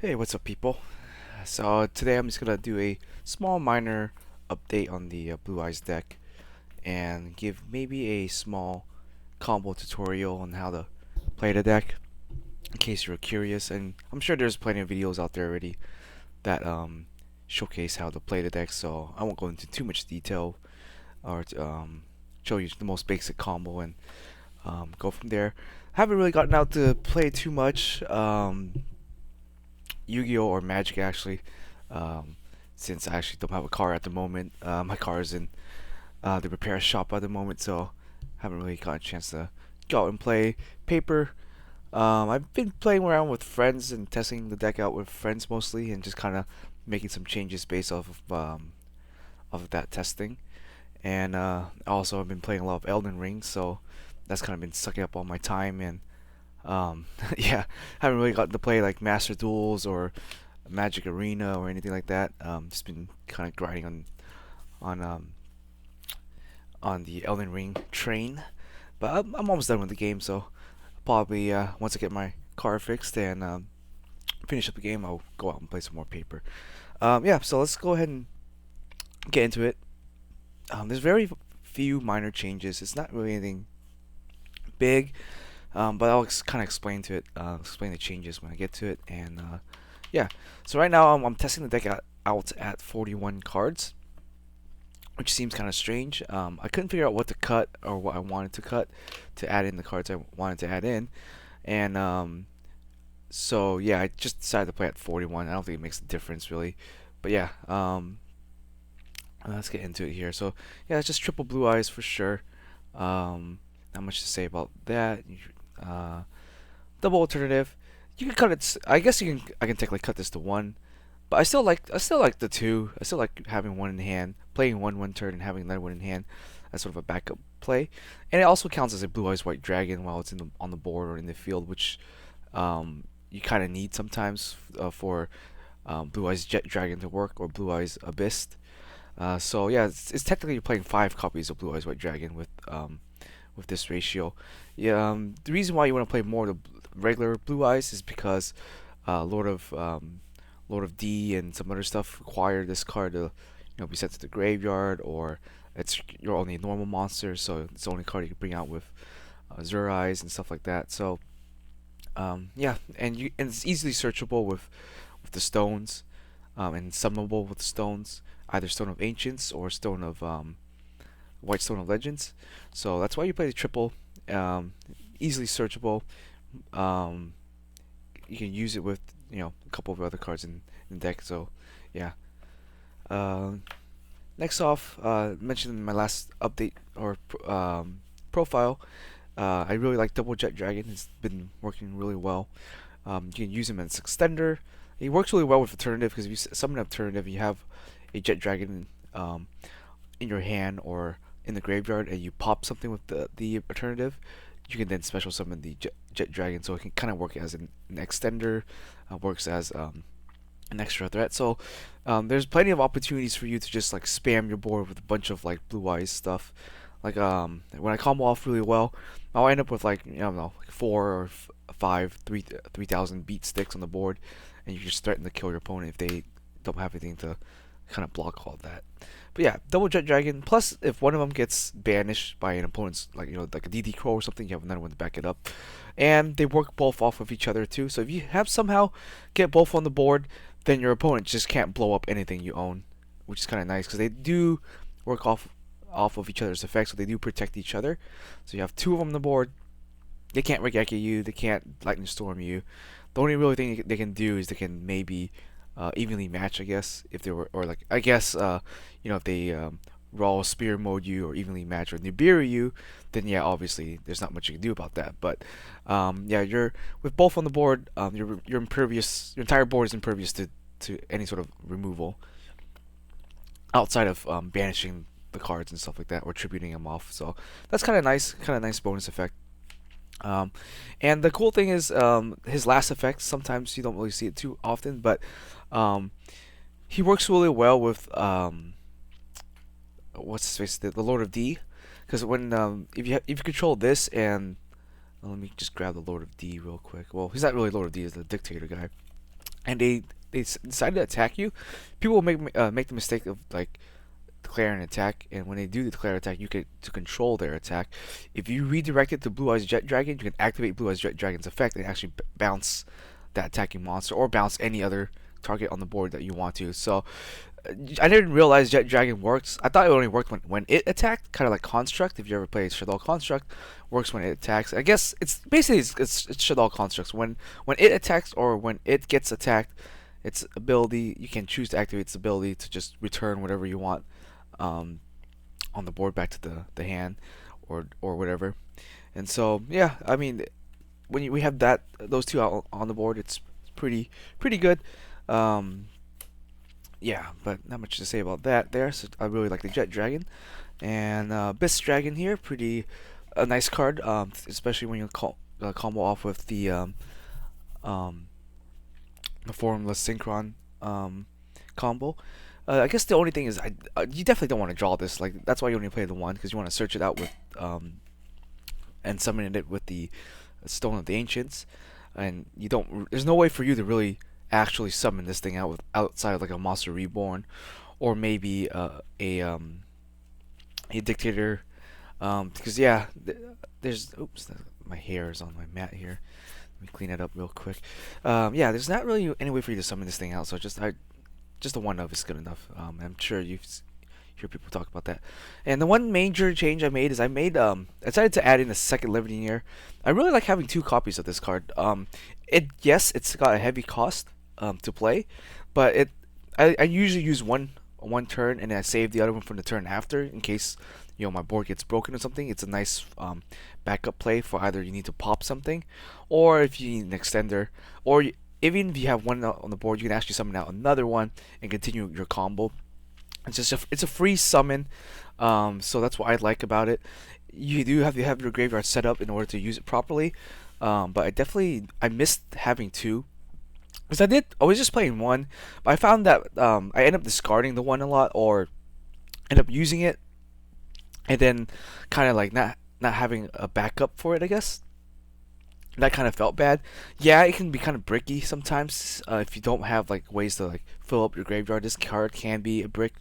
Hey, what's up, people? So today I'm just gonna do a small minor update on the Blue Eyes deck and give maybe a small combo tutorial on how to play the deck in case you're curious. And I'm sure there's plenty of videos out there already that showcase how to play the deck, so I won't go into too much detail or show you the most basic combo and go from there. Haven't really gotten out to play too much. Yu-Gi-Oh or Magic actually, um, since I actually don't have a car at the moment. My car is in the repair shop at the moment, so haven't really got a chance to go out and play paper. I've been playing around with friends and testing the deck out with friends mostly, and just kind of making some changes based off of that testing. And also I've been playing a lot of Elden Ring, so that's kind of been sucking up all my time. And yeah, haven't really gotten to play like Master Duels or Magic Arena or anything like that. Just been kind of grinding on um, on the Elden Ring train, but I'm almost done with the game. So probably once I get my car fixed and finish up the game, I'll go out and play some more paper. Yeah, so let's go ahead and get into it. There's very few minor changes. It's not really anything big, but I'll kind of explain the changes when I get to it. And yeah, so right now I'm testing the deck out at 41 cards, which seems kind of strange. I couldn't figure out what to cut or what I wanted to cut to add in the cards I wanted to add in, and so yeah, I just decided to play at 41. I don't think it makes a difference really, but yeah, let's get into it here. So yeah, it's just triple blue eyes for sure. Not much to say about that. Uh, Double alternative. You can cut it. I guess you can. I can technically cut this to one, but I still like the two. I still like having one in hand, playing one turn and having another one in hand as sort of a backup play. And it also counts as a blue eyes white dragon while it's on the board or in the field, which you kind of need sometimes for blue eyes jet dragon to work or blue eyes abyss. So yeah, it's technically you're playing five copies of blue eyes white dragon with this ratio. Yeah, the reason why you want to play more of the regular blue eyes is because uh, Lord of um, Lord of D and some other stuff require this card to be sent to the graveyard, or you're only a normal monster, so it's the only card you can bring out with Azure Eyes and stuff like that. So yeah, and it's easily searchable with the stones, and summonable with stones, either Stone of Ancients or Stone of White Stone of Legends. So that's why you play the triple. Um, Easily searchable. Um, you can use it with a couple of other cards in the deck. So yeah. Um, Next off, mentioned in my last update or profile, I really like Double Jet Dragon. It's been working really well. You can use him as extender. He works really well with alternative because if you summon an alternative, you have a Jet Dragon in your hand or in the graveyard, and you pop something with the alternative, you can then special summon the Jet Dragon. So it can kind of work as an extender, works as an extra threat. So there's plenty of opportunities for you to just like spam your board with a bunch of like blue eyes stuff. Like when I combo off really well, I'll end up with like I don't know, like four or five, 3,000 beat sticks on the board, and you just threaten to kill your opponent if they don't have anything to kind of block all of that. But yeah, double jet dragon. Plus, if one of them gets banished by an opponent's like a DD crow or something, you have another one to back it up, and they work both off of each other too. So if you have somehow get both on the board, then your opponent just can't blow up anything you own, which is kind of nice because they do work off of each other's effects, so they do protect each other. So you have two of them on the board. They can't Regeki you. They can't Lightning Storm you. The only really thing they can do is they can maybe evenly match, I guess, if they were, or like I guess if they raw spear mode you or evenly match or Nibiru you, then yeah, obviously there's not much you can do about that. But yeah, you're with both on the board. You're impervious. Your entire board is impervious to any sort of removal outside of banishing the cards and stuff like that or tributing them off. So that's kind of nice bonus effect. Um, and the cool thing is his last effect. Sometimes you don't really see it too often, but um, he works really well with what's his face, the Lord of D, because when if you control this let me just grab the Lord of D real quick. Well, he's not really Lord of D; he's the Dictator guy. and they decide to attack you, people will make the mistake of like declare an attack, and when they do declare attack, you can to control their attack. If you redirect it to Blue Eyes Jet Dragon, you can activate Blue Eyes Jet Dragon's effect and actually bounce that attacking monster or bounce any other target on the board that you want to. So I didn't realize Jet Dragon works. I thought it only worked when it attacked, kind of like Construct. If you ever played Shadow Construct, works when it attacks. I guess it's basically it's Shadow Constructs. When it attacks or when it gets attacked, its ability you can choose to activate its ability to just return whatever you want um, on the board back to the hand or whatever. And so yeah, I mean when we have those two out on the board, it's pretty good. Um, yeah, but not much to say about that there. So I really like the Jet Dragon and Abyss Dragon here. Pretty a nice card, especially when you combo off with um, the Formless Synchron combo. I guess the only thing is, you definitely don't want to draw this. Like that's why you only play the one, because you want to search it out with and summon it with the Stone of the Ancients, and you don't. There's no way for you to really actually summon this thing out outside of like a Monster Reborn, or maybe a Dictator. Because yeah, there's oops, my hair is on my mat here. Let me clean it up real quick. Yeah, there's not really any way for you to summon this thing out, so just a one of is good enough. I'm sure you've hear people talk about that. And the one major change I made is I decided to add in a second Livening. I really like having two copies of this card. Yes, it's got a heavy cost to play, but I usually use one turn and then I save the other one from the turn after in case my board gets broken or something. It's a nice backup play for either you need to pop something, or if you need an extender, or even if you have one on the board, you can actually summon out another one and continue your combo. It's a free summon, so that's what I like about it. You do have to have your graveyard set up in order to use it properly, but I missed having two, because I was just playing one, but I found that I end up discarding the one a lot, or end up using it and then kind of like not having a backup for it, I guess. That kind of felt bad. Yeah, it can be kind of bricky sometimes if you don't have like ways to like fill up your graveyard. This card can be a brick,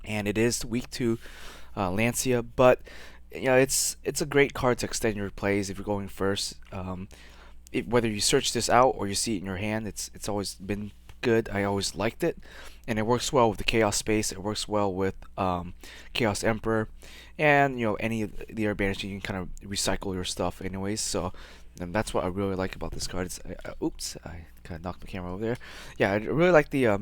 and it is weak to Lancia, but it's a great card to extend your plays if you're going first. Whether you search this out or you see it in your hand, it's always been good. I always liked it, and it works well with the Chaos Space. It works well with Chaos Emperor, and any of the air banish, you can kind of recycle your stuff anyways. So and that's what I really like about this card. Oops, I kind of knocked the camera over there. Yeah, I really like the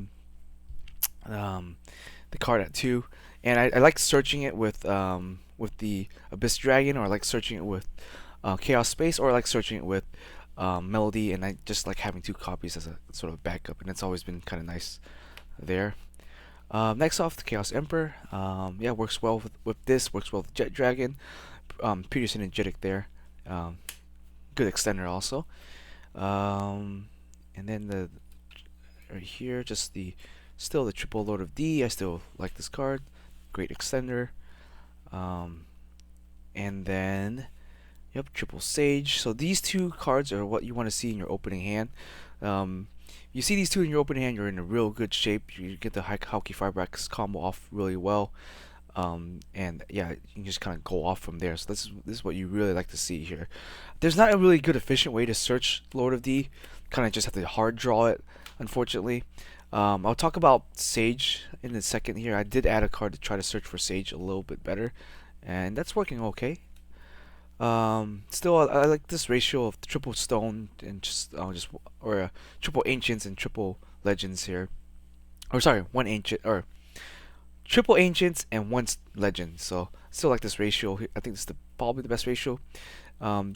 card at 2, and I like searching it with the Abyss Dragon, or I like searching it with Chaos Space, or I like searching it with Melody, and I just like having two copies as a sort of backup, and it's always been kind of nice there. Next off, the Chaos Emperor. Yeah, works well with this. Works well with Jet Dragon. Pretty synergetic there. Good extender also. And then right here, just still the triple Lord of D. I still like this card. Great extender. And then yep, triple Sage. So these two cards are what you want to see in your opening hand. You see these two in your opening hand, you're in a real good shape. You get the Hauki Firebrax combo off really well. And yeah, you can just kind of go off from there. So this is what you really like to see here. There's not a really good efficient way to search Lord of D. Kind of just have to hard draw it, unfortunately. I'll talk about Sage in a second here. I did add a card to try to search for Sage a little bit better, and that's working okay. Still, I like this ratio of triple stone and triple ancients and triple legends here. Or sorry, one ancient or triple ancients and one legend. So still like this ratio. I think this is probably the best ratio.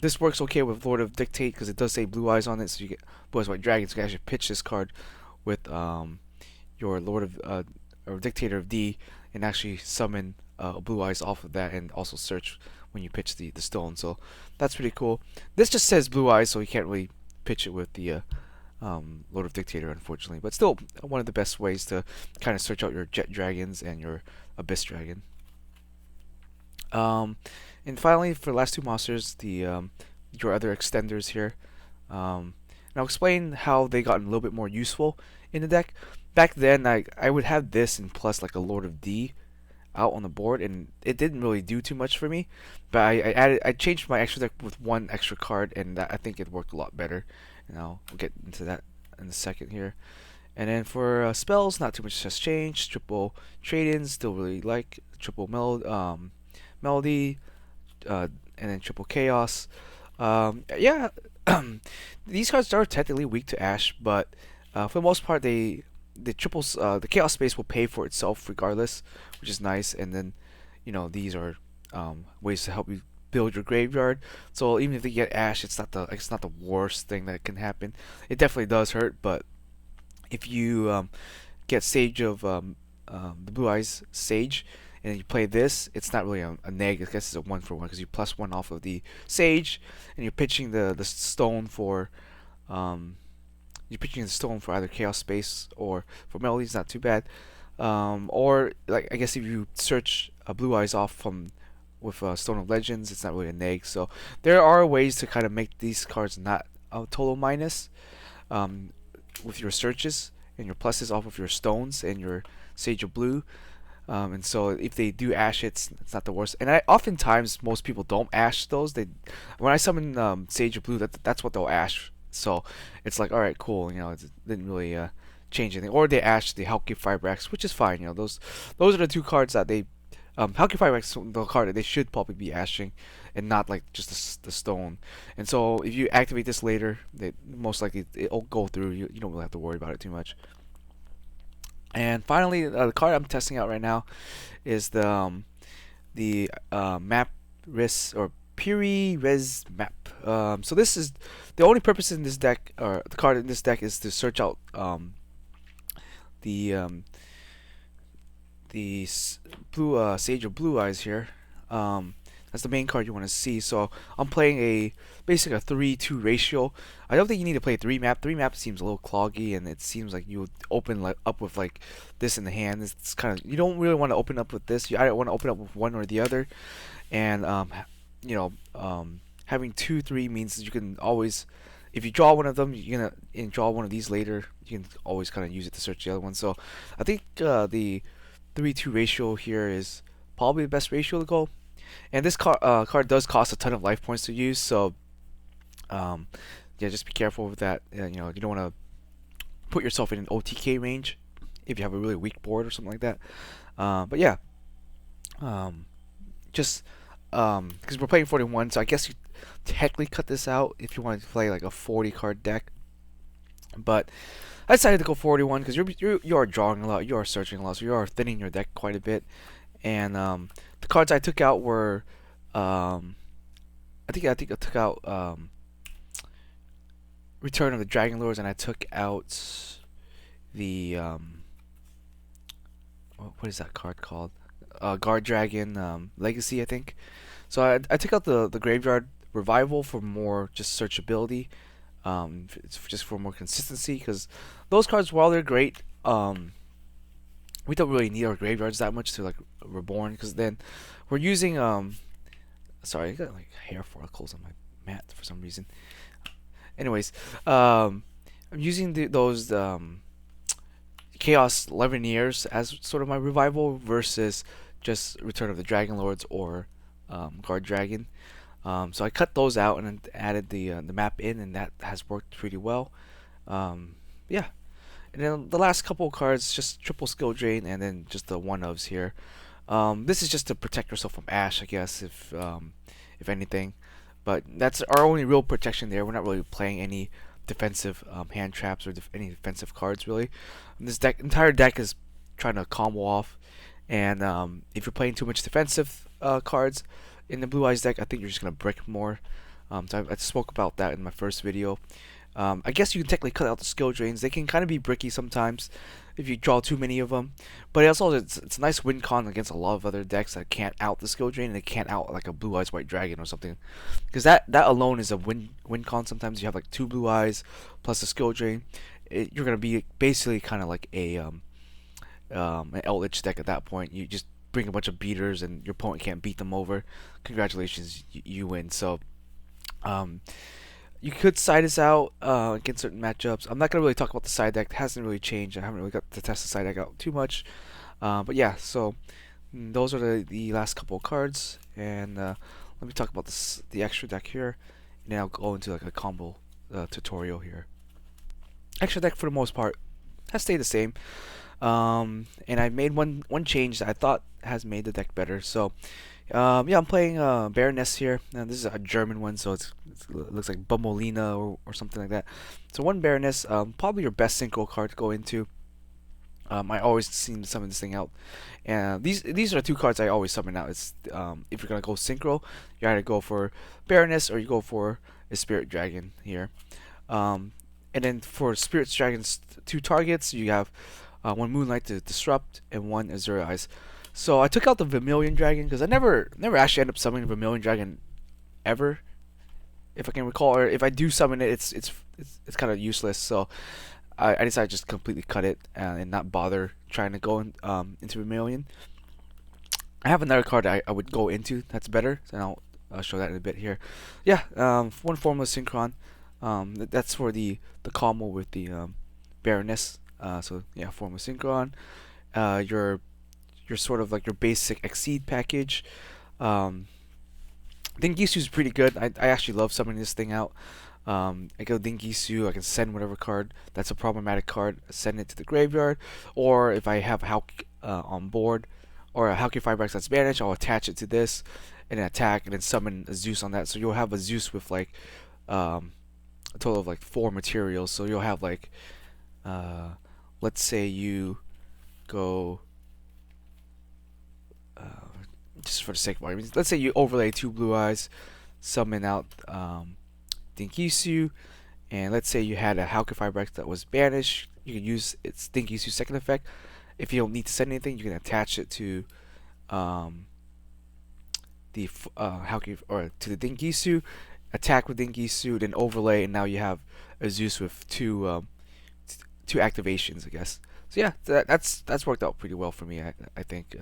This works okay with Lord of Dictate because it does say Blue Eyes on it, so you get Blue Eyes White Dragons. You can actually pitch this card with your Lord of or Dictator of D and actually summon Blue Eyes off of that, and also search when you pitch the stone. So that's pretty cool. This just says Blue Eyes, so you can't really pitch it with the Lord of Dictator, unfortunately. But still, one of the best ways to kind of search out your Jet Dragons and your Abyss Dragon. And finally, for the last two monsters, your other extenders here. and I'll explain how they got a little bit more useful in the deck. Back then, I would have this and plus like a Lord of D out on the board, and it didn't really do too much for me. But I changed my extra deck with one extra card, and I think it worked a lot better. And we'll get into that in a second here. And then for spells, not too much has changed. Triple trade-ins, still really like triple melody, and then triple chaos. Yeah, these cards are technically weak to Ash, but for the most part, the chaos space will pay for itself regardless, which is nice. And then, these are ways to help you build your graveyard. So even if they get Ash, it's not the worst thing that can happen. It definitely does hurt, but if you get Sage of the Blue Eyes Sage, and you play this, it's not really a neg. I guess it's a 1-for-1 because you +1 off of the Sage, and you're pitching the stone for either Chaos Space or for Melody. It's not too bad. Or like I guess if you search Blue Eyes off with Stone of Legends, it's not really a neg. So there are ways to kind of make these cards not a total minus with your searches and your pluses off of your stones and your Sage of Blue. And so if they do Ash, it's not the worst. And oftentimes most people don't Ash those. When I summon Sage of Blue, that's what they'll Ash. So it's like, all right, cool. It didn't really change anything. Or they Ash the Halki Firebrax, which is fine. Those are the two cards that they Halki Firebrax, the card that they should probably be ashing, and not like just the stone. And so if you activate this later, most likely it'll go through. You don't really have to worry about it too much. And finally, the card I'm testing out right now is the map res or Piri Res map. So this is the only purpose in this deck, or the card in this deck, is to search out the blue Sage of Blue Eyes here. That's the main card you want to see. So I'm playing basically a 3-2 ratio. I don't think you need to play 3-map. 3-map seems a little cloggy, and it seems like you would open up with like this in the hand. It's kind of, you don't really want to open up with this. I don't want to open up with one or the other. And having 2-3 means that you can always, if you draw one of them, you're gonna and draw one of these later. You can always kind of use it to search the other one. So I think the 3-2 ratio here is probably the best ratio to go. And this card does cost a ton of life points to use, so yeah, just be careful with that. You don't want to put yourself in an OTK range if you have a really weak board or something like that. But yeah, just because we're playing 41, so I guess you technically cut this out if you wanted to play like a 40 card deck. But I decided to go 41 because you are drawing a lot, you are searching a lot, so you are thinning your deck quite a bit. And the cards I took out were I think I took out Return of the Dragon Lords, and I took out the what is that card called? Guard Dragon Legacy, I think. So I took out the Graveyard Revival for more just searchability. It's just for more consistency, because those cards, while they're great, we don't really need our graveyards that much to like Reborn, because then we're using sorry, I got like hair follicles on my mat for some reason. Anyways, I'm using those Chaos Levineers as sort of my revival versus just Return of the Dragon Lords or Guard Dragon. So I cut those out and then added the map in, and that has worked pretty well. Yeah. And then the last couple of cards, just triple skill drain, and then just the one-ofs here. This is just to protect yourself from Ash, I guess, if anything. But that's our only real protection there. We're not really playing any defensive hand traps or any defensive cards, really. And this entire deck is trying to combo off. And if you're playing too much defensive cards in the Blue Eyes deck, I think you're just going to brick more. So I spoke about that in my first video. I guess you can technically cut out the skill drains. They can kind of be bricky sometimes if you draw too many of them. But also it's a nice win con against a lot of other decks that can't out the skill drain, and they can't out like a Blue Eyes White Dragon or something. Because that alone is a win con. Sometimes you have like 2 Blue Eyes plus a skill drain. You're gonna be basically kind of like an Eldritch deck at that point. You just bring a bunch of beaters, and your opponent can't beat them over. Congratulations, you win. So You could side this out against certain matchups. I'm not gonna really talk about the side deck. It hasn't really changed. I haven't really got to test the side deck out too much. But yeah, so those are the last couple of cards, and let me talk about the extra deck here, and then I'll go into like a combo tutorial here. Extra deck for the most part has stayed the same, and I made one change that I thought has made the deck better. So yeah, I'm playing Baroness here. This is a German one, so it looks like Bumbleina or something like that. So one Baroness, probably your best synchro card to go into. I always seem to summon this thing out, and these are two cards I always summon out. It's if you're gonna go synchro, you either go for Baroness or you go for a Spirit Dragon here. Um, and then for Spirit Dragon's two targets, you have one Moonlight to disrupt and one Azure Eyes. So I took out the Vermilion Dragon because I never actually end up summoning Vermilion Dragon ever, if I can recall, or if I do summon it, it's kind of useless. So I decided to just completely cut it and not bother trying to go into Vermilion. I have another card I would go into that's better, and I'll show that in a bit here. Yeah, one Formless Synchron. That's for the combo with the Baroness. So yeah, Formless Synchron. Your sort of like your basic Exceed package. Dingisu is pretty good. I actually love summoning this thing out. I go Dingisu, I can send whatever card that's a problematic card, send it to the graveyard, or if I have Hulk on board, or a Halki Fireback that's banished, I'll attach it to this and then attack and then summon a Zeus on that. So you'll have a Zeus with like a total of like 4 materials. So you'll have like, let's say you go, just for the sake of argument, let's say you overlay 2 Blue Eyes, summon out Dingisu, and let's say you had a Hulk Fireback that was banished. You can use its Dingisu second effect. If you don't need to send anything, you can attach it to the Hulk or to the Dingisu, attack with Dingisu, then overlay, and now you have a Zeus with two activations, I guess. So yeah, that's worked out pretty well for me. I think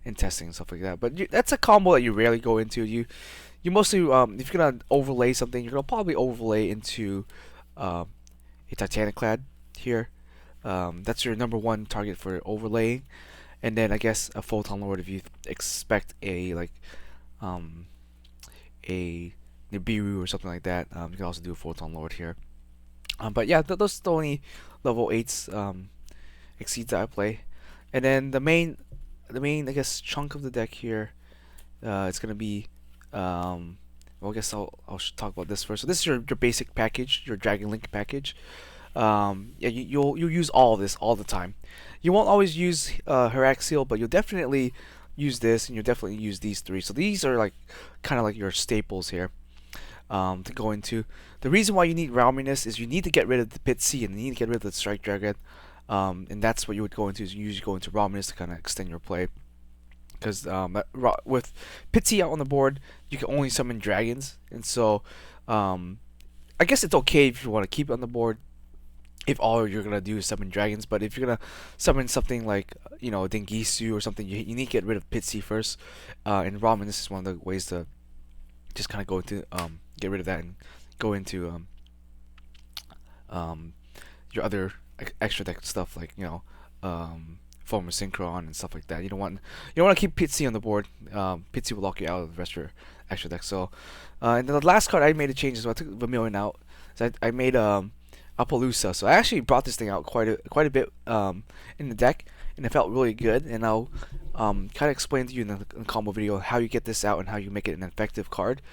in testing and stuff like that. But that's a combo that you rarely go into. You mostly if you're gonna overlay something, you're gonna probably overlay into a Titaniclad here. That's your number one target for overlaying, and then I guess a Photon Lord if you expect a like a Nibiru or something like that. You can also do a Photon Lord here. But yeah, those are the only level 8s Exceeds that I play, and then the main I guess chunk of the deck here, it's gonna be well, I guess I'll talk about this first. So this is your basic package, your Dragon Link package. Yeah, you'll use all of this all the time. You won't always use Heraxial, but you'll definitely use this, and you'll definitely use these 3. So these are like kind of like your staples here to go into. The reason why you need Realminess is you need to get rid of the Pit C and you need to get rid of the Strike Dragon. And that's what you would go into. Is you usually go into Realminess to kind of extend your play. Because with Pit C out on the board, you can only summon dragons, and so I guess it's okay if you want to keep it on the board if all you're gonna do is summon dragons. But if you're gonna summon something like Dingisu or something, you need to get rid of Pit C first. And Ramen, this is one of the ways to just kind of go into get rid of that and go into your other extra deck stuff like Former Synchron and stuff like that. You don't want to keep Pit C on the board. Pit C will lock you out of the rest of your extra deck. So and then the last card I made a change as well. I took Vermilion out. So I made Apollousa. So I actually brought this thing out quite a bit in the deck, and it felt really good. And I'll kind of explain to you in the combo video how you get this out and how you make it an effective card.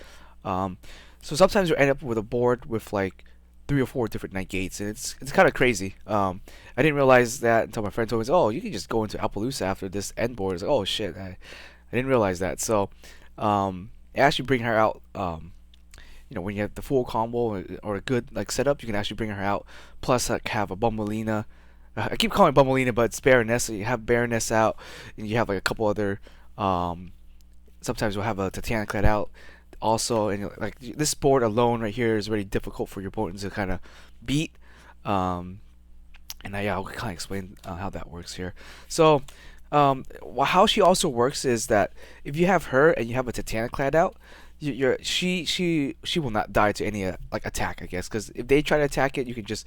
So sometimes you end up with a board with like 3 or 4 different negates, and it's kind of crazy. I didn't realize that until my friend told me, "Oh, you can just go into Apollousa after this end board." I was like, "Oh shit, I didn't realize that." So I actually bring her out. When you have the full combo or a good like setup, you can actually bring her out. Plus, like have a Bumbleina. I keep calling it Bumbleina, but it's Baroness. So you have Baroness out, and you have like a couple other. Sometimes you'll have a Titaniclad out also, and like this board alone right here is very difficult for your opponent to kind of beat. And yeah, I'll kind of explain how that works here. So how she also works is that if you have her and you have a Titaniclad out, she will not die to any like attack, I guess, because if they try to attack it, you can just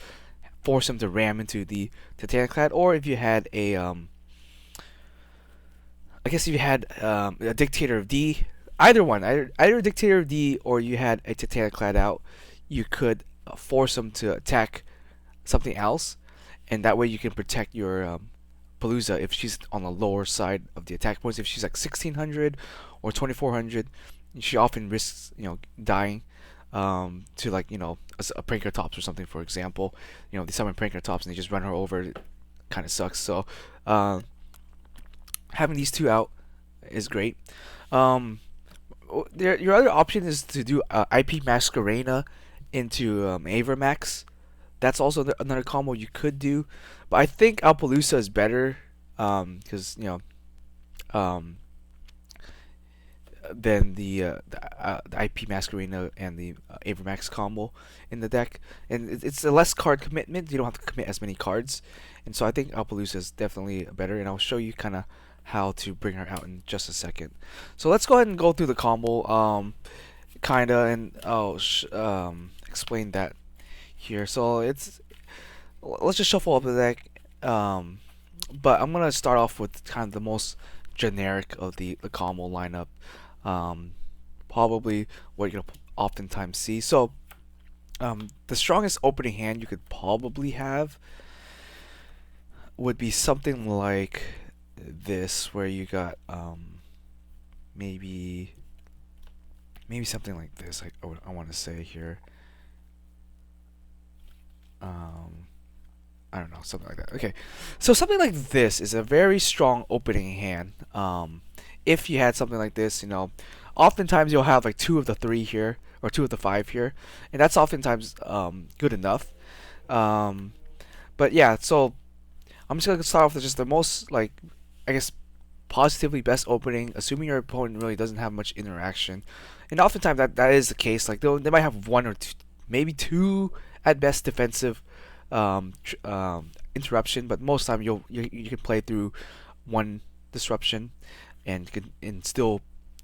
force them to ram into the Titaniclad. Or if you had a I guess if you had a Dictator of D, either one, either a Dictator of D or you had a Titaniclad out, you could force them to attack something else, and that way you can protect your Palooza if she's on the lower side of the attack points. If she's like 1600 or 2400, she often risks dying to like a Prankertops or something, for example. They summon Prankertops and they just run her over. It kind of sucks. So having these two out is great. Um, your other option is to do IP Masquerena into Avermax. That's also another combo you could do, but I think Alpaloosa is better because um, than the IP Masquerena and the Avermax combo in the deck, and it's a less card commitment. You don't have to commit as many cards, and so I think Alpaloosa is definitely better. And I'll show you kind of how to bring her out in just a second. So let's go ahead and go through the combo, kinda, and explain that here. So let's just shuffle up the deck. But I'm gonna start off with kind of the most generic of the combo lineup. Um, Probably what you're gonna oftentimes see. So the strongest opening hand you could probably have would be something like this, where you got maybe something like this. I want to say here. Um, I don't know, something like that. Okay, so something like this is a very strong opening hand. If you had something like this, oftentimes you'll have like two of the three here or two of the five here, and that's oftentimes good enough. Um, but yeah, so I'm just gonna start off with just the most like, I guess, positively best opening, assuming your opponent really doesn't have much interaction, and oftentimes that is the case. Like they might have one or two, maybe two at best defensive interruption, but most time you can play through one disruption and still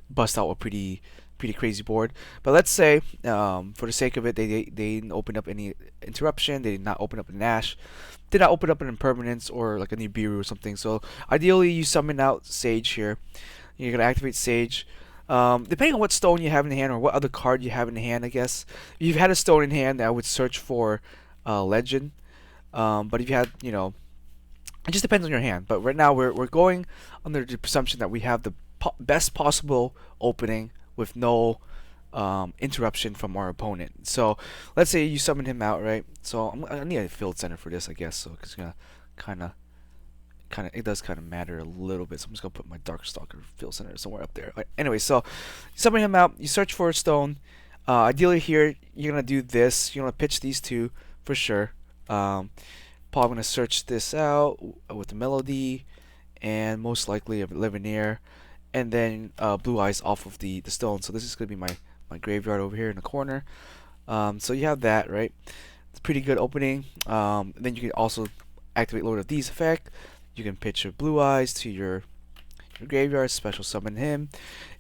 bust out a pretty crazy board. But let's say for the sake of it, they didn't open up any interruption, they did not open up a Nash, did not open up an impermanence or like a Nibiru or something. So ideally you summon out Sage here. You're gonna activate Sage. Depending on what stone you have in hand or what other card you have in hand, I guess. If you've had a stone in hand, I would search for Legend. But if you had, it just depends on your hand. But right now we're going under the presumption that we have the best possible opening with no interruption from our opponent. So let's say you summon him out, right? So I need a field center for this, I guess. So it's gonna kind of it does kind of matter a little bit. So I'm just gonna put my Darkstalker field center somewhere up there. Anyway, so you summon him out. You search for a stone. Ideally here you're gonna do this. You're gonna pitch these two for sure. Probably gonna search this out with the Melody, and most likely a Liveneer, and then Blue Eyes off of the stone. So this is gonna be my graveyard over here in the corner. So you have that, right? It's a pretty good opening. Then you can also activate Lord of These effect. You can pitch your Blue Eyes to your graveyard, special summon him.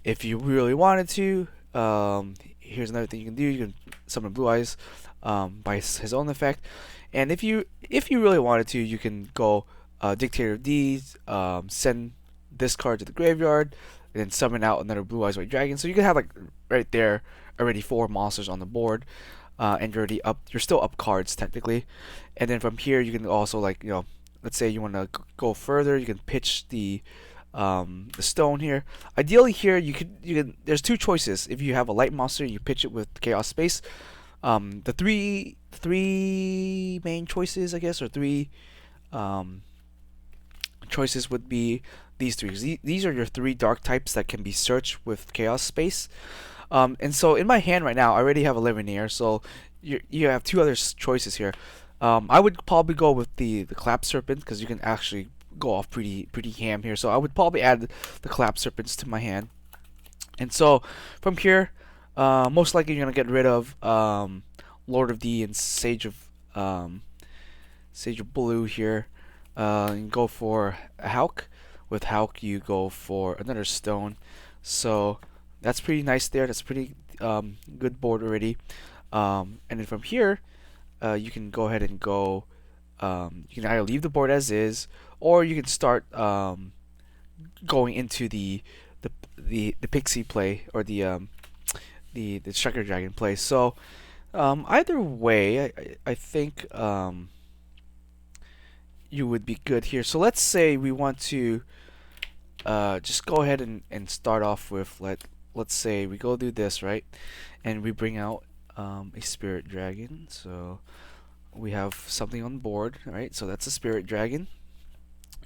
If you really wanted to, here's another thing you can do. You can summon Blue Eyes by his own effect. And if you really wanted to, you can go Dictator of Deeds, send this card to the graveyard, and then summon out another Blue Eyes White Dragon. So you can have like right there already 4 monsters on the board, and you're still up cards technically. And then from here you can also, like, let's say you want to go further, you can pitch the stone here. Ideally here you can there's 2 choices. If you have a light monster, you pitch it with Chaos Space. The three main choices, I guess, or 3 choices would be these 3. These are your 3 dark types that can be searched with Chaos Space. And so in my hand right now, I already have a Liveneer, so you have 2 other choices here. I would probably go with the Clap Serpent, because you can actually go off pretty ham here. So I would probably add the Clap Serpents to my hand. And so from here, most likely you're gonna get rid of Lord of D and Sage of Blue here. And go for a Hauk. With Hauk, you go for another stone. So That's pretty nice there. That's pretty good board already. And then from here, you can go ahead and go. You can either leave the board as is, or you can start going into the pixie play, or the striker dragon play. So either way, I think you would be good here. So let's say we want to just go ahead and start off with let's say we go do this, right, and we bring out a spirit dragon. So we have something on board, right? So that's a spirit dragon,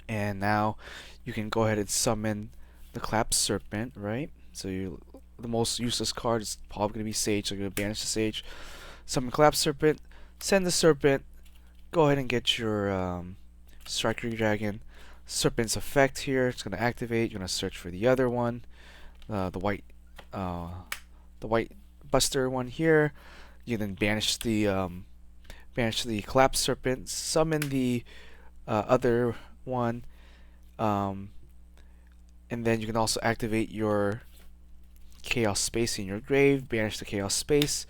and now you can go ahead and summon the Clap Serpent, right? So the most useless card is probably going to be Sage, so you're going to banish the Sage, summon Clap Serpent, send the Serpent, go ahead and get your Striker Dragon. Serpent's effect here, it's going to activate, you're going to search for the other one, the white Buster one here. You then banish the Clap Serpent, summon the other one, and then you can also activate your Chaos Space in your grave, banish the Chaos Space,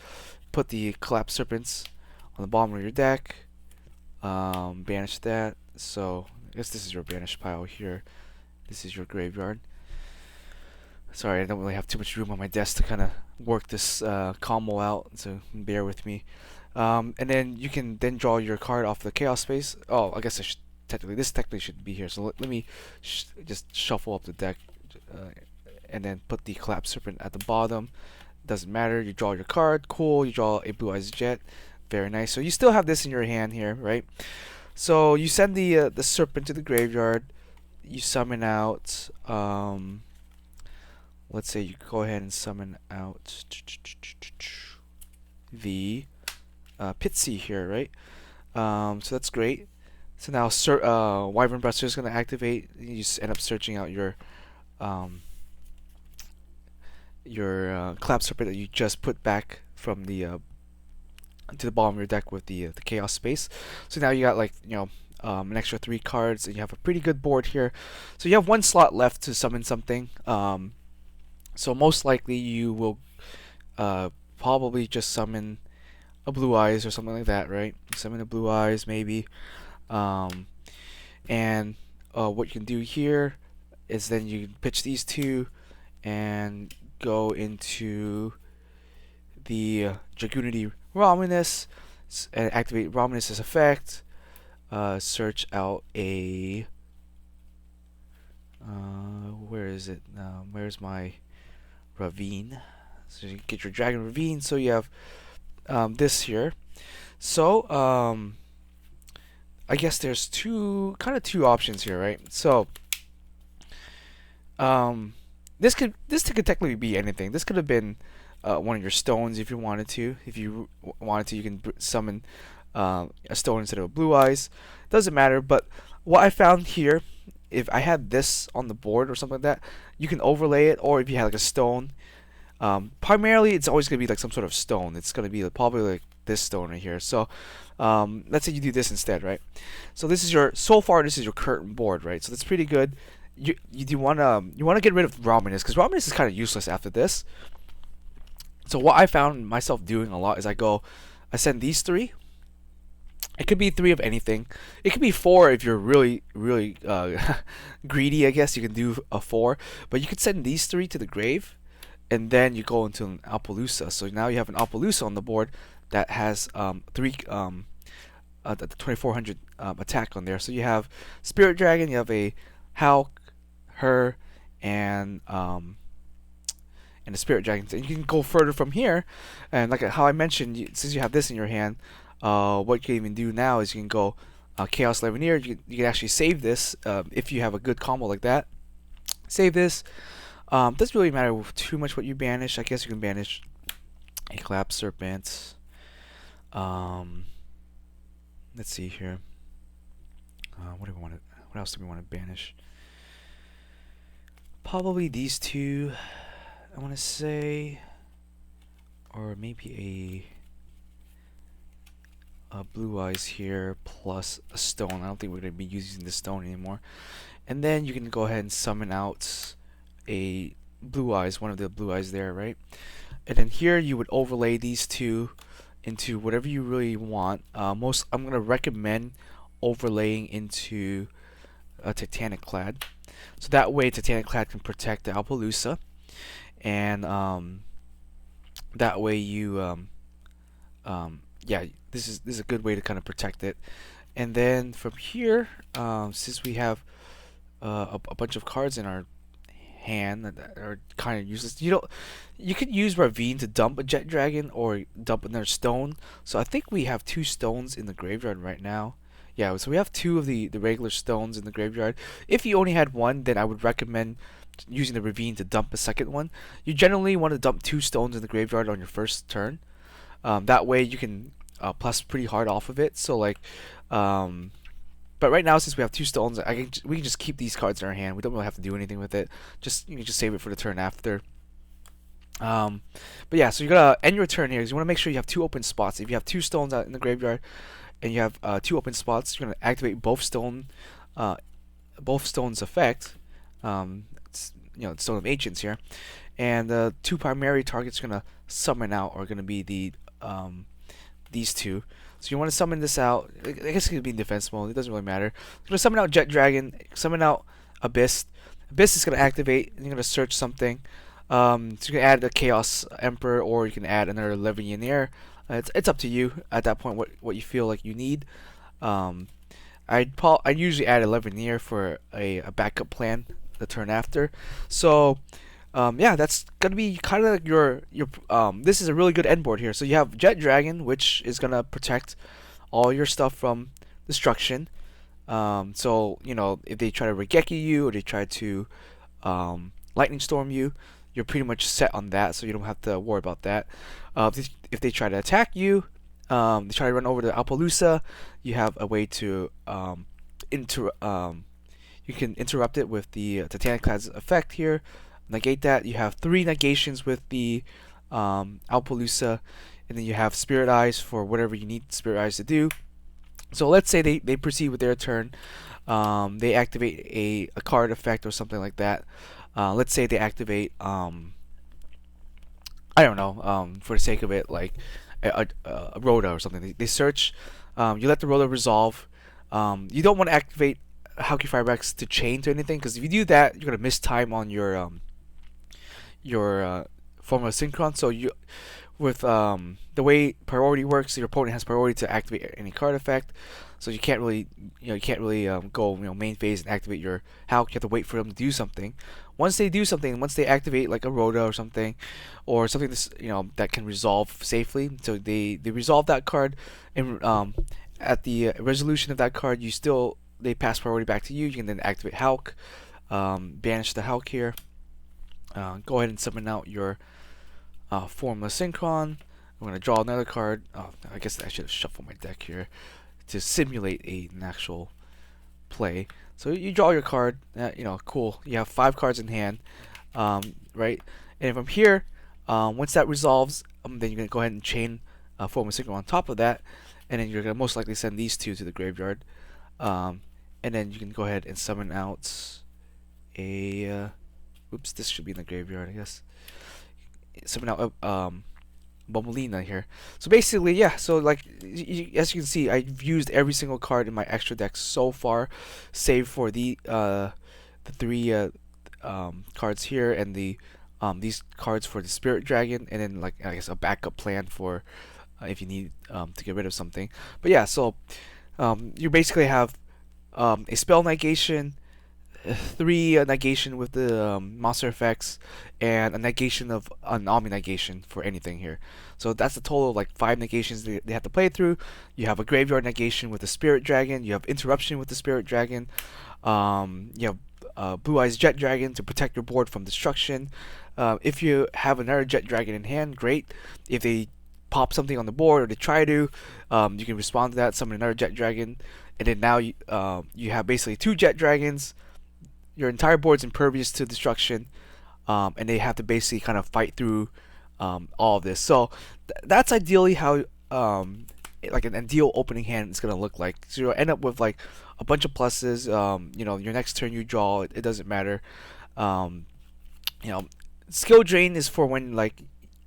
put the Clap Serpents on the bottom of your deck, banish that. So I guess this is your banish pile here. This is your graveyard. Sorry, I don't really have too much room on my desk to kind of work this combo out, so bear with me. And then you can then draw your card off the Chaos Space. Oh, I guess I should technically should be here. So let me just shuffle up the deck, and then put the Clap Serpent at the bottom. Doesn't matter. You draw your card. Cool. You draw a Blue Eyes Jet. Very nice. So you still have this in your hand here, right? So you send the Serpent to the graveyard. You summon out. Let's say you go ahead and summon out the Pitsy here, right? So that's great. So now Wyvern Buster is going to activate. You just end up searching out your Clap Serpent that you just put back from the to the bottom of your deck with the Chaos Space. So now you got, like, an extra 3 cards, and you have a pretty good board here. So you have 1 slot left to summon something. So most likely you will probably just summon a Blue Eyes or something like that, right? Summon a Blue Eyes maybe. And what you can do here is then you can pitch these two and go into the Dragunity Rominus and activate Rominus' effect. Search out a where is it? Where's my Ravine? So you get your Dragon Ravine. So you have this here. So I guess there's two options here, right? So this could technically be anything. This could have been one of your stones if you wanted to. If you wanted to, you can summon a stone instead of a Blue Eyes. Doesn't matter. But what I found here, if I had this on the board or something like that, you can overlay it. Or if you had like a stone, primarily it's always gonna be like some sort of stone. It's gonna be probably like this stone right here. So let's say you do this instead, right? So this is your current board, right? So that's pretty good. You wanna get rid of Rominus, because Rominus is kind of useless after this. So what I found myself doing a lot is I send these 3. It could be 3 of anything. It could be 4 if you're really greedy. I guess you can do a 4, but you could send these 3 to the grave, and then you go into an Appaloosa. So now you have an Appaloosa on the board that has 3 the 2400 attack on there. So you have Spirit Dragon, you have a Hulk, her, and the Spirit Dragon. And you can go further from here, and like how I mentioned, since you have this in your hand, what you can even do now is you can go Chaos Levineer. You can actually save this if you have a good combo like that. Save this. Doesn't really matter too much what you banish. I guess you can banish a Clap Serpent. Let's see here. What else do we want to banish? Probably these 2. I want to say, or maybe a Blue Eyes here plus a stone. I don't think we're going to be using the stone anymore. And then you can go ahead and summon out a blue eyes, one of the blue eyes there, right? And then here you would overlay these two into whatever you really want. Most I'm gonna recommend overlaying into a Titanic Clad, so that way Titanic Clad can protect the Alpaloosa, and that way you yeah, this is a good way to kind of protect it. And then from here, since we have a bunch of cards in our hand that are kind of useless, you could use Ravine to dump a Jet Dragon or dump another stone. So I think we have two stones in the graveyard right now. Yeah, so we have two of the regular stones in the graveyard. If you only had one, then I would recommend using the Ravine to dump a second one. You generally want to dump two stones in the graveyard on your first turn. That way you can plus pretty hard off of it. So like, but right now since we have two stones, we can just keep these cards in our hand. We don't really have to do anything with it. Just you can just save it for the turn after. Um, but yeah, so you're gonna end your turn here. 'Cause you want to make sure you have two open spots. If you have two stones out in the graveyard and you have two open spots, you're gonna activate uh, both stones effect. It's, Stone of Ancients here, and the two primary targets you're gonna summon out are gonna be these two. So you want to summon this out. I guess it could be in defense mode. It doesn't really matter. You're gonna summon out Jet Dragon. Summon out Abyss. Abyss is gonna activate, and you're gonna search something. So you can add the Chaos Emperor, or you can add another Legionnaire. It's up to you at that point what you feel like you need. Um, I usually add a Legionnaire for a backup plan the turn after. So yeah, that's gonna be kind of like your this is a really good end board here. So you have Jet Dragon, which is gonna protect all your stuff from destruction. So if they try to Regeki you or they try to Lightning Storm you, you're pretty much set on that, so you don't have to worry about that. If they try to attack you, they try to run over the Alpaloosa, you have a way to inter you can interrupt it with the Titanic Clad's effect here. Negate that. You have three negations with the Alpaloosa, and then you have Spirit Eyes for whatever you need Spirit Eyes to do. So let's say they proceed with their turn. They activate a card effect or something like that. Let's say they activate I don't know, for the sake of it, like a Rhoda or something. They search. You let the Rhoda resolve. You don't want to activate Hauki Firebax to chain to anything, because if you do that, you're gonna miss time on your Formula Synchron. So with the way priority works, your opponent has priority to activate any card effect. So you can't really go main phase and activate your Hulk. You have to wait for them to do something. Once they activate like a Rhoda or something this that can resolve safely. So they resolve that card, and at the resolution of that card, they pass priority back to you. You can then activate Hulk, banish the Hulk here. Go ahead and summon out your Formula Synchron. I'm going to draw another card. Oh, I guess I should have shuffled my deck here to simulate an actual play. So you draw your card. Cool. You have 5 cards in hand, right? And from here, once that resolves, then you're going to go ahead and chain Formula Synchron on top of that, and then you're going to most likely send these two to the graveyard. And then you can go ahead and summon out a... oops, this should be in the graveyard, I guess. Summon out Bombolina here. So basically, yeah. So like, as you can see, I've used every single card in my extra deck so far, save for the 3 cards here and these cards for the Spirit Dragon, and then like I guess a backup plan for if you need to get rid of something. But yeah, so you basically have a spell negation, 3 negation with the monster effects, and a negation of an Omni negation for anything here. So that's a total of like 5 negations they have to play through. You have a graveyard negation with the Spirit Dragon. You have interruption with the Spirit Dragon. You have Blue Eyes Jet Dragon to protect your board from destruction. If you have another Jet Dragon in hand, great. If they pop something on the board or they try to, you can respond to that, summon another Jet Dragon, and then now you have basically 2 Jet Dragons. Your entire board's impervious to destruction, and they have to basically kind of fight through all of this. So that's ideally how like an ideal opening hand is gonna look like. So you'll end up with like a bunch of pluses. Your next turn you draw, it doesn't matter. Um, you know, Skill drain is for when like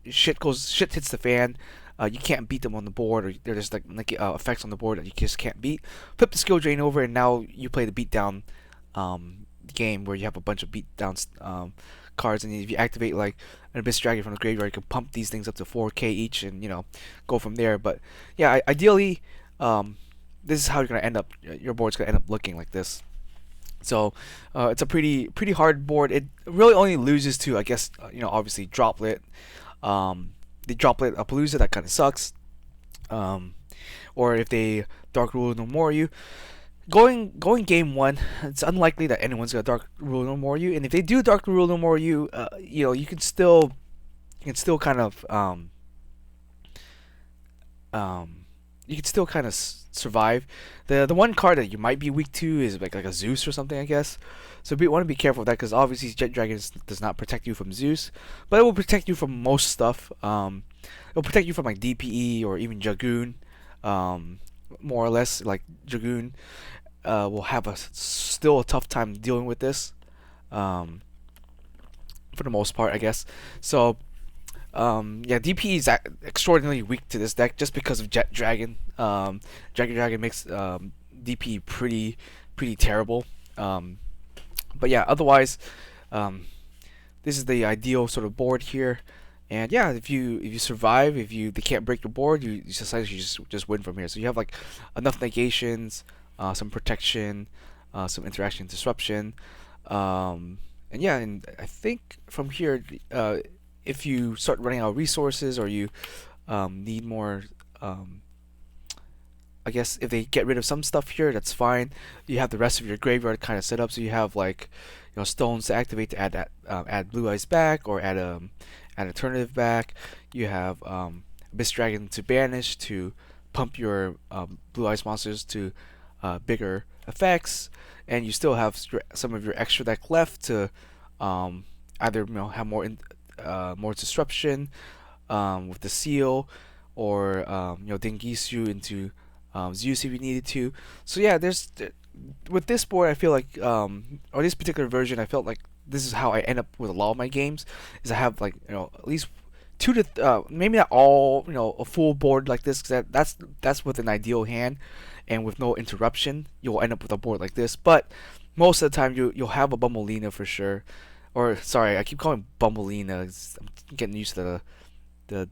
shit hits the fan. You can't beat them on the board, or there's effects on the board that you just can't beat. Flip the skill drain over, and now you play the beatdown game where you have a bunch of beatdown cards, and if you activate like an Abyss Dragon from the graveyard, you can pump these things up to 4K each, and go from there. But yeah, ideally, this is how you're gonna end up. Your board's gonna end up looking like this. So it's a pretty hard board. It really only loses to, I guess, obviously Droplet. The Droplet Appaloosa, that kind of sucks. Um, or if they Dark Rule no more you. Going game one, it's unlikely that anyone's gonna Dark Rule no more you. And if they do Dark Rule no more you, you can still kind of you can still kind of survive. The one card that you might be weak to is like a Zeus or something, I guess. So we want to be careful of that because obviously Jet Dragon does not protect you from Zeus, but it will protect you from most stuff. It'll protect you from like DPE or even Dragoon, more or less. Like Dragoon will have still a tough time dealing with this, um, for the most part, I guess. So yeah, DP is extraordinarily weak to this deck just because of Jet Dragon. Dragon makes DP pretty terrible. But yeah, otherwise, this is the ideal sort of board here. And yeah, if you survive, if they can't break your board, you essentially just win from here. So you have like enough negations, some protection, some interaction disruption, and yeah, and I think from here, if you start running out of resources or you need more, I guess if they get rid of some stuff here, that's fine. You have the rest of your graveyard kind of set up, so you have like stones to activate to add Blue Eyes back or add alternative back. You have Abyss Dragon to banish to pump your Blue Eyes monsters to bigger effects, and you still have some of your extra deck left to either have more disruption with the seal, or Dengisu into Zeus if you needed to. So yeah, with this board, I feel like or this particular version, I felt like this is how I end up with a lot of my games. Is I have like at least two to maybe not all a full board like this, because that's with an ideal hand and with no interruption, you'll end up with a board like this. But most of the time, you'll have a Bumbleina for sure. Or sorry, I keep calling Bumbleina. I'm getting used to the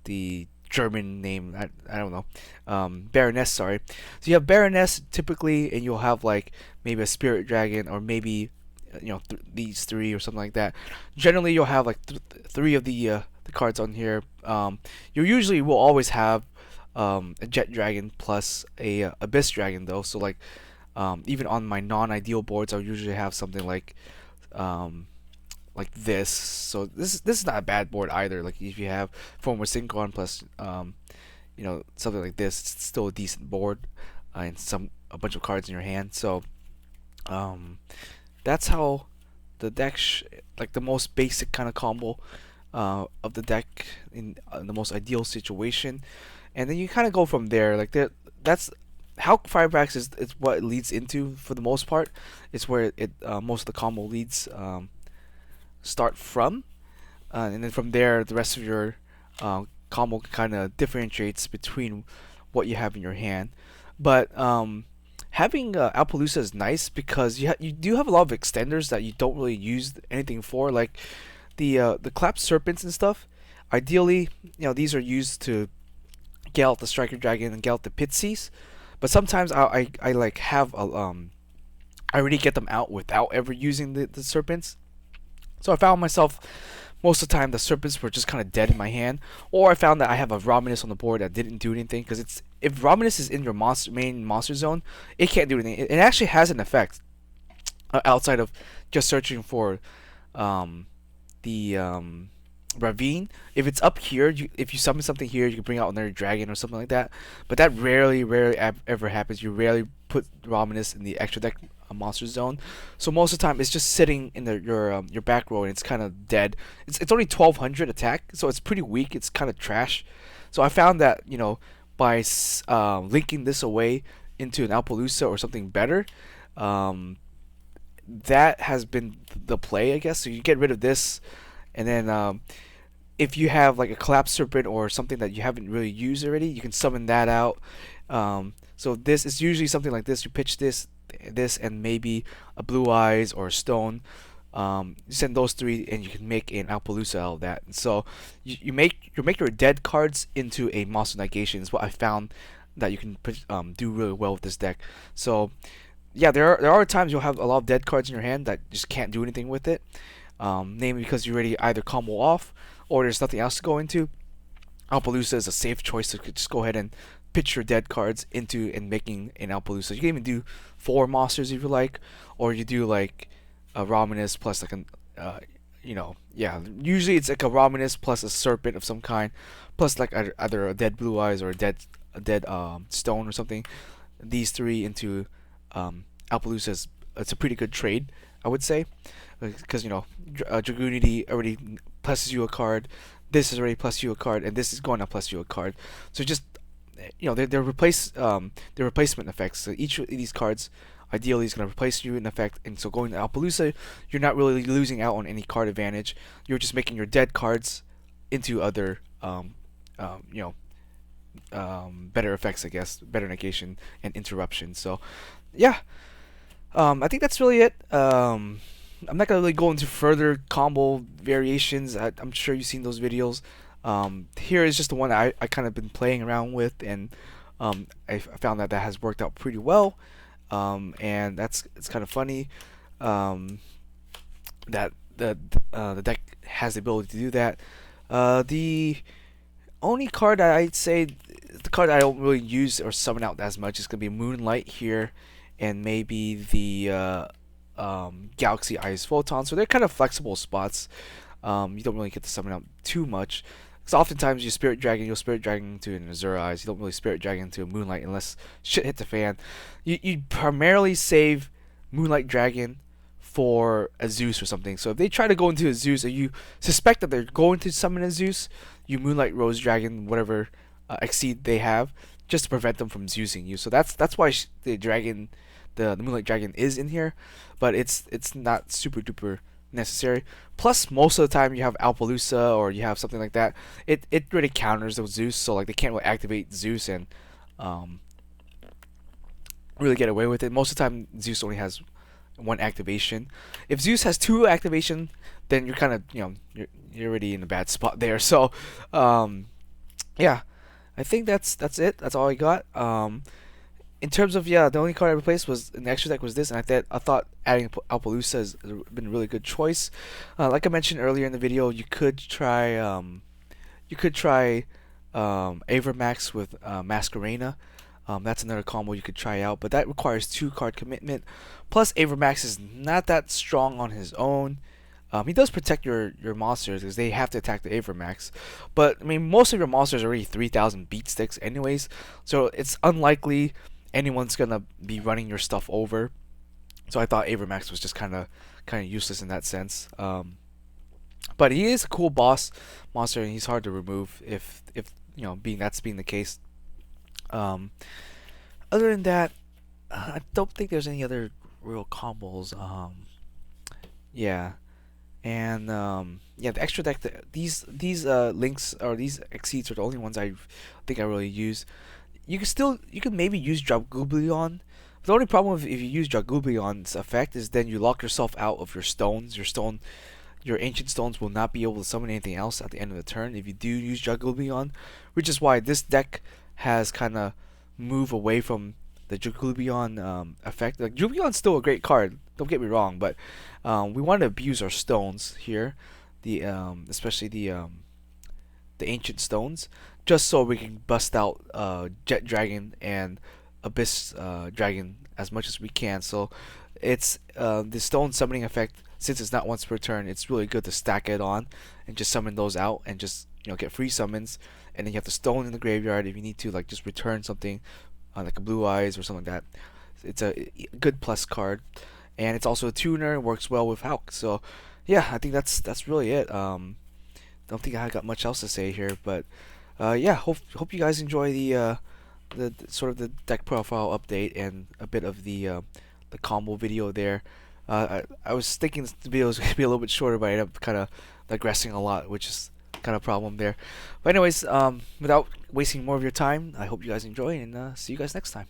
the German name. I don't know. Baroness, sorry. So you have Baroness typically, and you'll have like maybe a Spirit Dragon, or maybe these three or something like that. Generally, you'll have like three of the cards on here. You usually will always have a Jet Dragon plus a Abyss Dragon though. So like even on my non-ideal boards, I'll usually have something um, like this. So this is not a bad board either. Like if you have Former Synchron plus something like this, it's still a decent board, and a bunch of cards in your hand. So that's how the deck like the most basic kind of combo of the deck in the most ideal situation, and then you kind of go from there. Like that's how Firebrax is what it leads into for the most part. It's where it most of the combo leads start from, and then from there the rest of your combo kind of differentiates between what you have in your hand. But having Appaloosa is nice because you do have a lot of extenders that you don't really use anything for, like the Clap Serpents and stuff. Ideally, these are used to get out the Striker Dragon and get out the Pixies. But sometimes I like have I already get them out without ever using the serpents. So I found myself most of the time the serpents were just kind of dead in my hand, or I found that I have a Rominus on the board that didn't do anything, because if Rominus is in your main monster zone, it can't do anything. It actually has an effect outside of just searching for the ravine. If it's up here, if you summon something here, you can bring out another dragon or something like that. But that rarely ever happens. You rarely put Rominus in the extra deck monster zone. So most of the time, it's just sitting in your back row, and it's kind of dead. It's only 1200 attack, so it's pretty weak. It's kind of trash. So I found that by linking this away into an Appaloosa or something better, that has been the play, I guess. So you get rid of this, and then if you have like a collapsed serpent or something that you haven't really used already, you can summon that out. So this is usually something like this. You pitch this, and maybe a blue eyes or a stone. You send those three, and you can make an Alpaloosa out of that. So you make your dead cards into a monster negation. Is what I found that you can do really well with this deck. So yeah, there are times you'll have a lot of dead cards in your hand that just can't do anything with it. Namely because you already either combo off or there's nothing else to go into. Alpaloosa is a safe choice to just go ahead and pitch your dead cards into and making an Alpaloosa. You can even do 4 monsters if you like, or you do like a Raminus plus like an yeah. Usually it's like a Raminus plus a serpent of some kind, plus like either a dead blue eyes or a dead stone or something. These three into Alpaloosa is it's a pretty good trade, I would say, because Dragoonity already pluses you a card. This is already plus you a card, and this is going to plus you a card. So just they're replacement effects. So each of these cards ideally is going to replace you in effect, and so going to Alpaloosa, you're not really losing out on any card advantage. You're just making your dead cards into other um, you know better effects, I guess, better negation and interruption. So yeah, I think that's really it. I'm not gonna really go into further combo variations. I'm sure you've seen those videos. Here is just the one I kind of been playing around with, and I found that has worked out pretty well. And it's kind of funny that the deck has the ability to do that. The only card I'd say, the card I don't really use or summon out as much, is gonna be Moonlight here, and maybe the Galaxy Eyes Photon. So they're kind of flexible spots. You don't really get to summon out too much. Because oftentimes you'll Spirit Dragon into an Azure Eyes. You don't really Spirit Dragon into a Moonlight unless shit hit the fan. You primarily save Moonlight Dragon for a Zeus or something. So if they try to go into a Zeus, or you suspect that they're going to summon a Zeus, you Moonlight Rose Dragon whatever exceed they have, just to prevent them from Zeusing you. So that's why the Moonlight Dragon is in here, but it's not super duper necessary. Plus, most of the time you have Alpaloosa or you have something like that, it really counters those Zeus, so like they can't really activate Zeus and um, really get away with it. Most of the time, Zeus only has one activation. If Zeus has 2 activation, then you're kind of you're already in a bad spot there. So yeah, I think that's it. That's all I got. In terms of the only card I replaced was in the extra deck was this, and I thought adding Alpaloosa has been a really good choice. Like I mentioned earlier in the video, you could try Avermax with Masquerena. That's another combo you could try out, but that requires 2 card commitment. Plus, Avermax is not that strong on his own. He does protect your monsters because they have to attack the Avermax, but I mean most of your monsters are already 3,000 beat sticks anyways, so it's unlikely anyone's gonna be running your stuff over. So I thought Avermax was just kind of useless in that sense. But he is a cool boss monster, and he's hard to remove if being the case. Um, Other than that, I don't think there's any other real combos. Yeah, and the extra deck. These links or these exceeds are the only ones I think I really use. You can maybe use Dragoblion. The only problem if you use Dragoblion's effect is then you lock yourself out of your stones. Your ancient stones will not be able to summon anything else at the end of the turn if you do use Dragoblion, which is why this deck has kind of moved away from the Dragoblion effect. Like Dragoblion's still a great card. Don't get me wrong, but we want to abuse our stones here, the especially the ancient stones, just so we can bust out Jet Dragon and Abyss Dragon as much as we can. So it's the stone summoning effect. Since it's not once per turn, it's really good to stack it on and just summon those out and just get free summons. And then you have the stone in the graveyard if you need to, like just return something like a Blue Eyes or something like that. It's a good plus card, and it's also a tuner. Works well with Hulk. So yeah, I think that's really it. Don't think I got much else to say here, but yeah, hope you guys enjoy the sort of the deck profile update and a bit of the combo video there. I was thinking this video was gonna be a little bit shorter, but I ended up kind of digressing a lot, which is kind of a problem there. But anyways, without wasting more of your time, I hope you guys enjoy and see you guys next time.